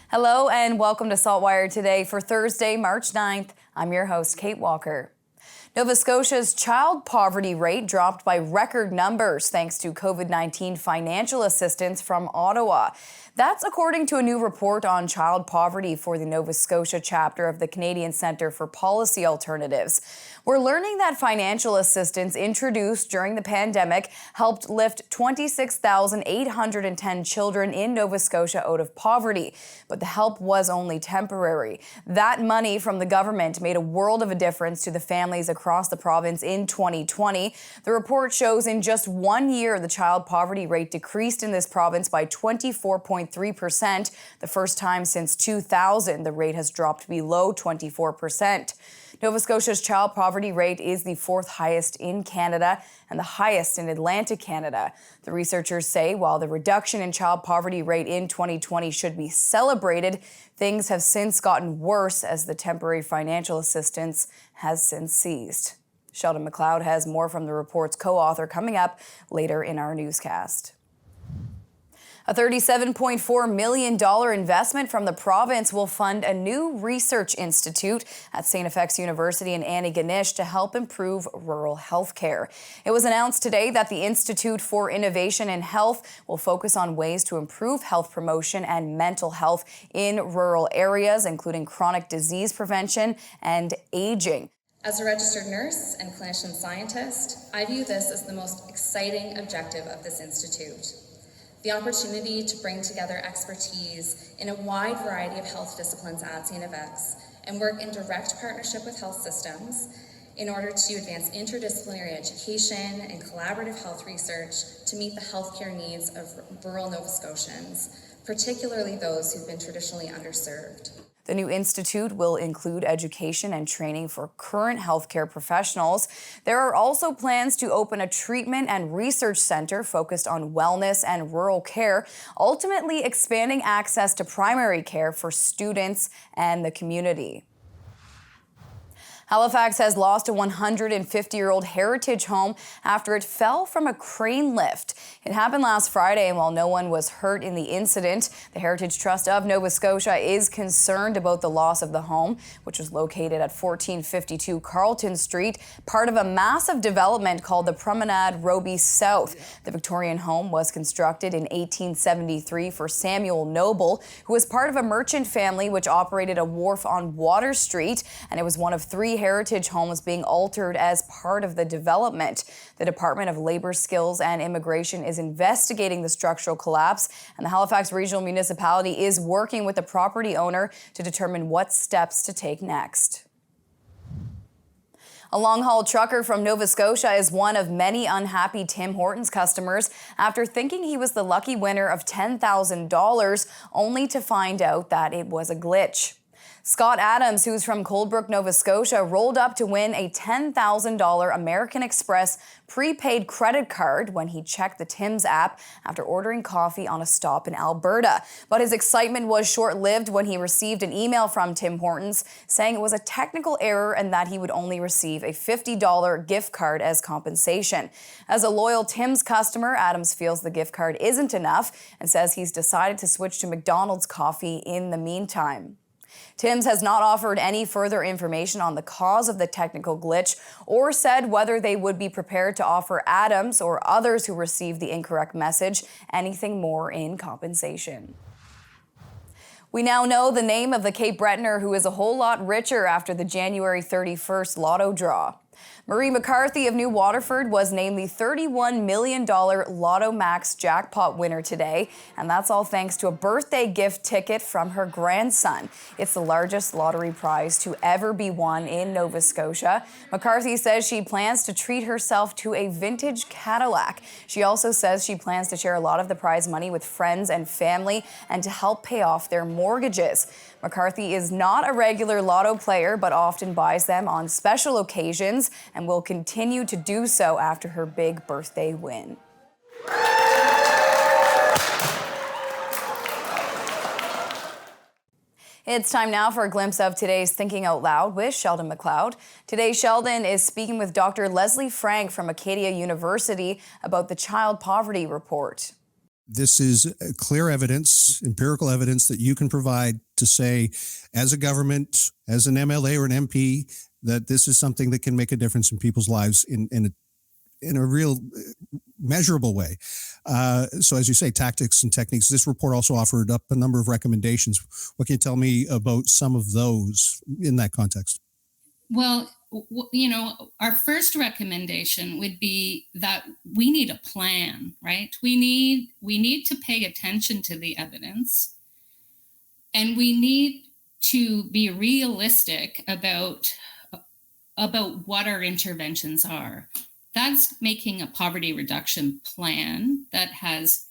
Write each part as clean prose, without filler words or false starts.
Hello and welcome to SaltWire today for Thursday, March 9th. I'm your host, Kate Walker. Nova Scotia's child poverty rate dropped by record numbers thanks to COVID-19 financial assistance from Ottawa. That's according to a new report on child poverty for the Nova Scotia chapter of the Canadian Centre for Policy Alternatives. We're learning that financial assistance introduced during the pandemic helped lift 26,810 children in Nova Scotia out of poverty. But the help was only temporary. That money from the government made a world of a difference to the families across the province in 2020. The report shows in just 1 year, the child poverty rate decreased in this province by 24.3%. The first time since 2000, the rate has dropped below 24%. Nova Scotia's child poverty rate is the fourth highest in Canada and the highest in Atlantic Canada. The researchers say while the reduction in child poverty rate in 2020 should be celebrated, things have since gotten worse as the temporary financial assistance has since ceased. Sheldon McLeod has more from the report's co-author coming up later in our newscast. A $37.4 million investment from the province will fund a new research institute at St. FX University in Antigonish to help improve rural health care. It was announced today that the Institute for Innovation in Health will focus on ways to improve health promotion and mental health in rural areas, including chronic disease prevention and aging. As a registered nurse and clinician scientist, I view this as the most exciting objective of this institute. The opportunity to bring together expertise in a wide variety of health disciplines at St. FX and work in direct partnership with health systems in order to advance interdisciplinary education and collaborative health research to meet the healthcare needs of rural Nova Scotians, particularly those who've been traditionally underserved. The new institute will include education and training for current healthcare professionals. There are also plans to open a treatment and research center focused on wellness and rural care, ultimately expanding access to primary care for students and the community. Halifax has lost a 150-year-old heritage home after it fell from a crane lift. It happened last Friday, and while no one was hurt in the incident, the Heritage Trust of Nova Scotia is concerned about the loss of the home, which was located at 1452 Carlton Street, part of a massive development called the Promenade Roby South. The Victorian home was constructed in 1873 for Samuel Noble, who was part of a merchant family which operated a wharf on Water Street, and it was one of three heritage homes being altered as part of the development. The Department of Labor, Skills and Immigration is investigating the structural collapse, and the Halifax Regional Municipality is working with the property owner to determine what steps to take next. A long-haul trucker from Nova Scotia is one of many unhappy Tim Hortons customers after thinking he was the lucky winner of $10,000, only to find out that it was a glitch. Scott Adams, who's from Coldbrook, Nova Scotia, rolled up to win a $10,000 American Express prepaid credit card when he checked the Tim's app after ordering coffee on a stop in Alberta. But his excitement was short-lived when he received an email from Tim Hortons saying it was a technical error and that he would only receive a $50 gift card as compensation. As a loyal Tim's customer, Adams feels the gift card isn't enough and says he's decided to switch to McDonald's coffee in the meantime. Tim's has not offered any further information on the cause of the technical glitch or said whether they would be prepared to offer Adams or others who received the incorrect message anything more in compensation. We now know the name of the Cape Bretoner who is a whole lot richer after the January 31st lotto draw. Marie McCarthy of New Waterford was named the $31 million Lotto Max jackpot winner today, and that's all thanks to a birthday gift ticket from her grandson. It's the largest lottery prize to ever be won in Nova Scotia. McCarthy says she plans to treat herself to a vintage Cadillac. She also says she plans to share a lot of the prize money with friends and family and to help pay off their mortgages. McCarthy is not a regular lotto player, but often buys them on special occasions and will continue to do so after her big birthday win. It's time now for a glimpse of today's Thinking Out Loud with Sheldon McLeod. Today, Sheldon is speaking with Dr. Leslie Frank from Acadia University about the Child Poverty Report. This is clear evidence, empirical evidence that you can provide to say, as a government, as an MLA or an MP, that this is something that can make a difference in people's lives in a real measurable way. So as you say, tactics and techniques, this report also offered up a number of recommendations. What can you tell me about some of those in that context? Well, our first recommendation would be that we need a plan, right? We need to pay attention to the evidence, and we need to be realistic about what our interventions are. That's making a poverty reduction plan that has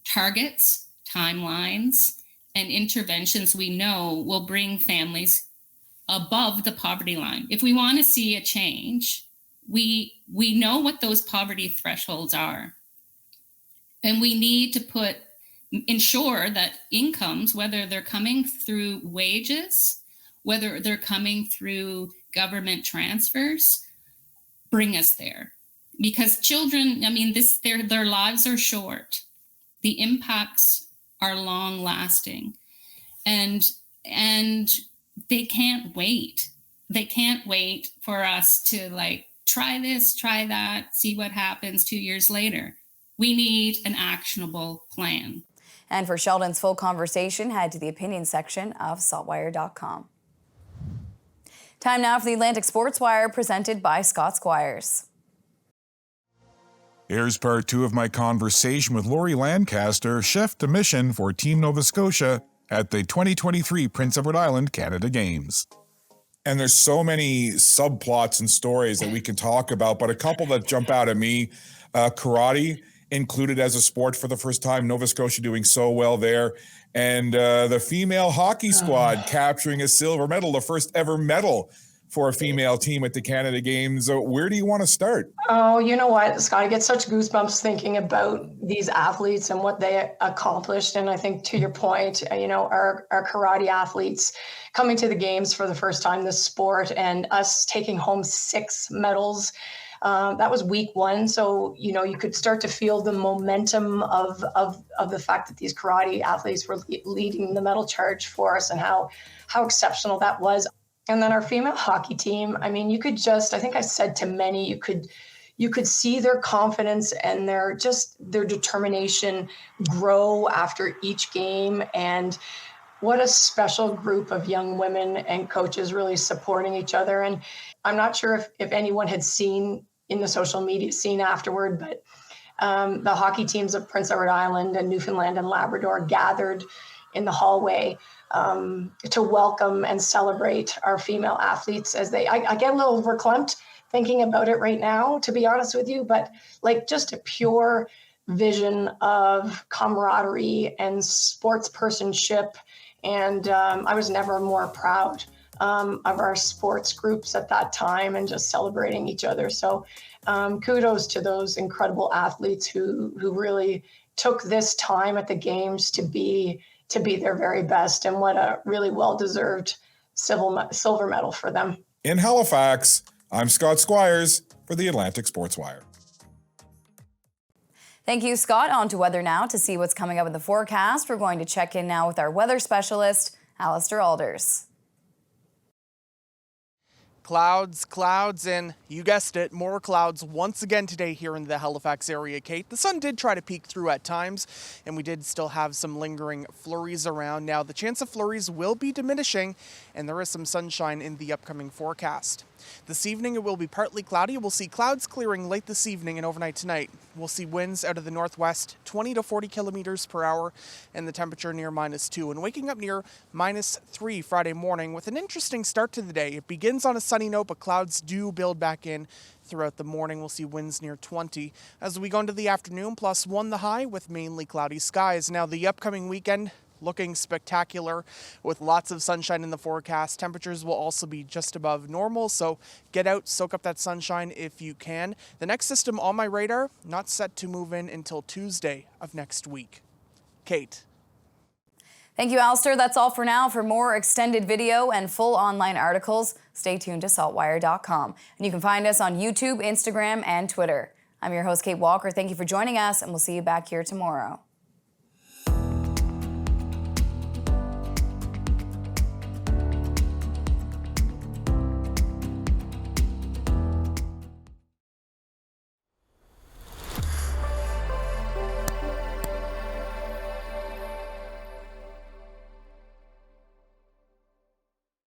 targets, timelines, and interventions we know will bring families above the poverty line. If we want to see a change, we know what those poverty thresholds are. And we need to ensure that incomes, whether they're coming through wages, whether they're coming through government transfers, bring us there. Because children, their lives are short. The impacts are long lasting. And they can't wait. They can't wait for us to try this, try that, see what happens 2 years later. We need an actionable plan. And for Sheldon's full conversation, head to the opinion section of SaltWire.com. Time now for the Atlantic Sports Wire, presented by Scott Squires. Here's part 2 of my conversation with Lori Lancaster, chef de mission for Team Nova Scotia at the 2023 Prince Edward Island Canada Games. And there's so many subplots and stories that we can talk about, but a couple that jump out at me, karate included as a sport for the first time, Nova Scotia doing so well there, and the female hockey squad capturing a silver medal, the first ever medal for a female team at the Canada Games. Where do you want to start? Oh, you know what, Scott, I get such goosebumps thinking about these athletes and what they accomplished. And I think to your point, our karate athletes coming to the games for the first time, this sport, and us taking home 6 medals. That was week 1. So, you could start to feel the momentum of the fact that these karate athletes were leading the medal charge for us and how exceptional that was. And then our female hockey team, you could just, I think I said to many, you could see their confidence and their determination grow after each game. And what a special group of young women and coaches really supporting each other. And I'm not sure if anyone had seen in the social media scene afterward, but the hockey teams of Prince Edward Island and Newfoundland and Labrador gathered in the hallway to welcome and celebrate our female athletes as I get a little verklempt thinking about it right now, to be honest with you, but just a pure vision of camaraderie and sportspersonship. And I was never more proud of our sports groups at that time and just celebrating each other. So kudos to those incredible athletes who really took this time at the games to be their very best, and what a really well-deserved silver medal for them. In Halifax, I'm Scott Squires for the Atlantic Sports Wire. Thank you, Scott. On to weather now to see what's coming up in the forecast. We're going to check in now with our weather specialist, Alistair Alders. Clouds, and you guessed it, more clouds once again today here in the Halifax area, Kate. The sun did try to peek through at times, and we did still have some lingering flurries around. Now, the chance of flurries will be diminishing, and there is some sunshine in the upcoming forecast. This evening, it will be partly cloudy. We'll see clouds clearing late this evening and overnight tonight. We'll see winds out of the northwest, 20 to 40 kilometers per hour, and the temperature near -2. And waking up near -3 Friday morning with an interesting start to the day. It begins on a sunny note, but clouds do build back in throughout the morning. We'll see winds near 20. As we go into the afternoon, +1 the high with mainly cloudy skies. Now, the upcoming weekend, looking spectacular with lots of sunshine in the forecast. Temperatures will also be just above normal, so get out, soak up that sunshine if you can. The next system on my radar, not set to move in until Tuesday of next week. Kate. Thank you, Alistair. That's all for now. For more extended video and full online articles, stay tuned to SaltWire.com. And you can find us on YouTube, Instagram, and Twitter. I'm your host, Kate Walker. Thank you for joining us, and we'll see you back here tomorrow.